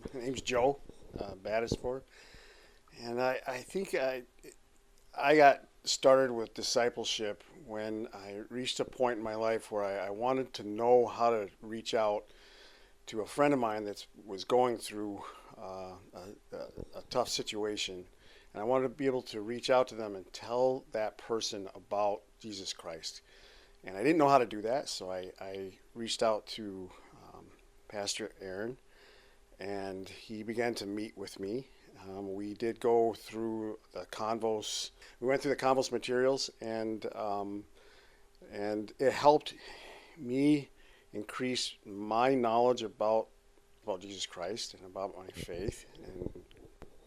My name's Joe Battisford, and I think I got started with discipleship when I reached a point in my life where I wanted to know how to reach out to a friend of mine that was going through a tough situation, and I wanted to be able to reach out to them and tell that person about Jesus Christ. And I didn't know how to do that, so I reached out to Pastor Aaron, and he began to meet with me. We did go through the Convos. We went through the Convos materials, and it helped me increase my knowledge about Jesus Christ and about my faith, and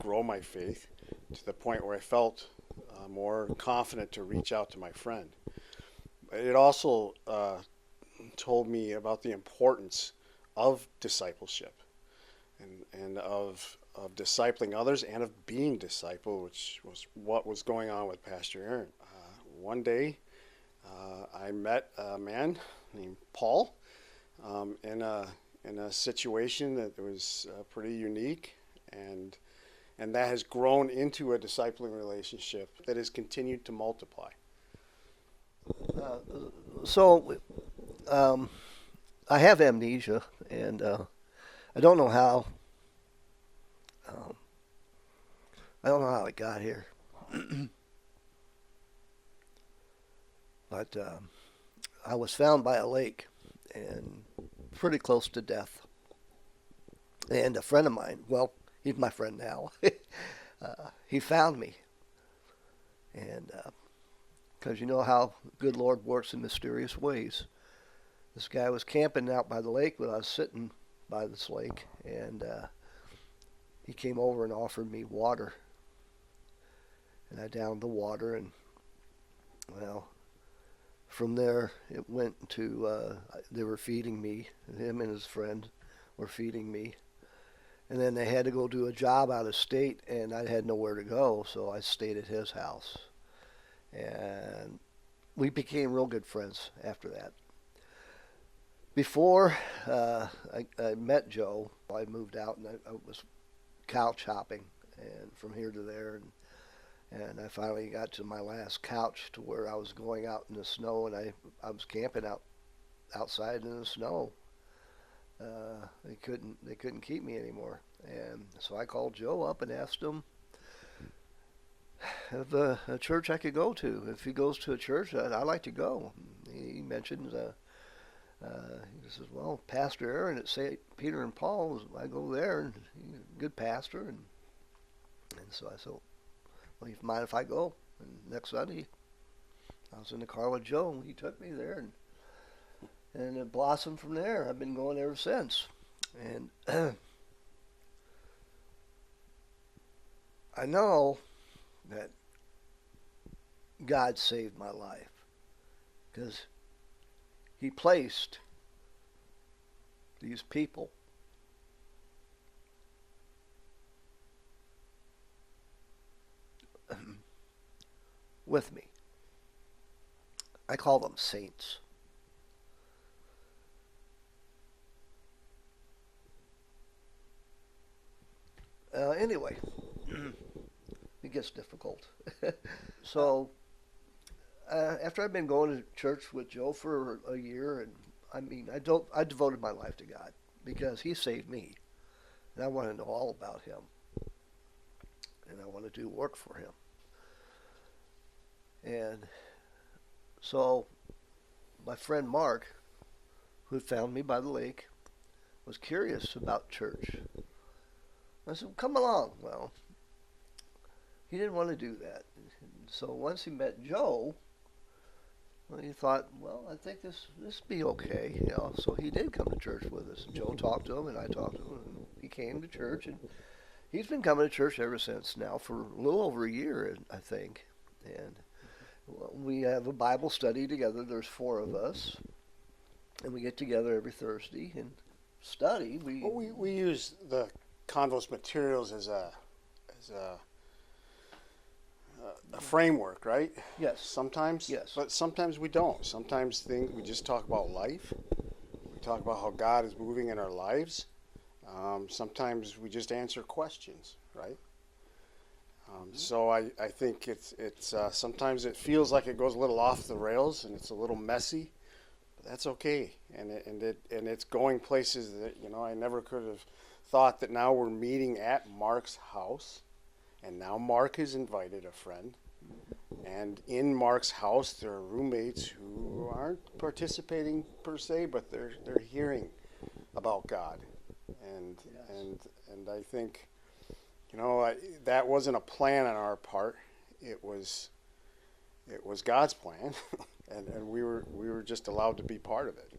grow my faith to the point where I felt more confident to reach out to my friend. It also told me about the importance of discipleship and of discipling others and of being discipled, which was what was going on with Pastor Aaron. One day, I met a man named Paul in a situation that was pretty unique, and that has grown into a discipling relationship that has continued to multiply. Uh, so I have amnesia, and I don't know how. Um, I don't know how I got here, but I was found by a lake and pretty close to death. And a friend of mine, well, he's my friend now. He found me, and because you know how good Lord works in mysterious ways. This guy was camping out by the lake when I was sitting by this lake, and he came over and offered me water. And I downed the water, and well, from there it went to they were feeding me. Him and his friend were feeding me, and then they had to go do a job out of state, and I had nowhere to go, so I stayed at his house, and we became real good friends after that. Before I met Joe, I moved out and I was couch hopping and from here to there, and I finally got to my last couch to where I was going out in the snow, and I was camping outside in the snow. They couldn't keep me anymore, and so I called Joe up and asked him of a church I could go to. If he goes to a church, I'd like to go. He mentioned. He says, "Well, Pastor Aaron at St. Peter and Paul, I go there, and he's a good pastor." And so I said, "Well, you mind if I go?" And next Sunday, I was in the car with Joe, and he took me there, and it blossomed from there. I've been going ever since. And I know that God saved my life because He placed these people with me. I call them saints. Anyway, it gets difficult. So after I've been going to church with Joe for a year, and I devoted my life to God because He saved me, and I want to know all about Him, and I want to do work for Him. And so my friend Mark, who found me by the lake, was curious about church. I said, "Come along." Well, he didn't want to do that. So once he met Joe, well, he thought, well, I think this be okay, you know. So he did come to church with us. Joe talked to him, and I talked to him, and he came to church, and he's been coming to church ever since now for a little over a year, I think. And well, we have a Bible study together. There's four of us, and we get together every Thursday and study. Well, we use the Convos materials as a framework, right? Yes. Sometimes, Yes. but sometimes we don't. Sometimes we just talk about life. We talk about how God is moving in our lives. Sometimes we just answer questions, right? So I think it's sometimes it feels like it goes a little off the rails and it's a little messy, but that's okay. And it's going places that I never could have thought that now we're meeting at Mark's house, and now Mark has invited a friend. And in Mark's house, there are roommates who aren't participating per se, but they're hearing about God, and Yes. and I think that wasn't a plan on our part. It was God's plan, and we were just allowed to be part of it.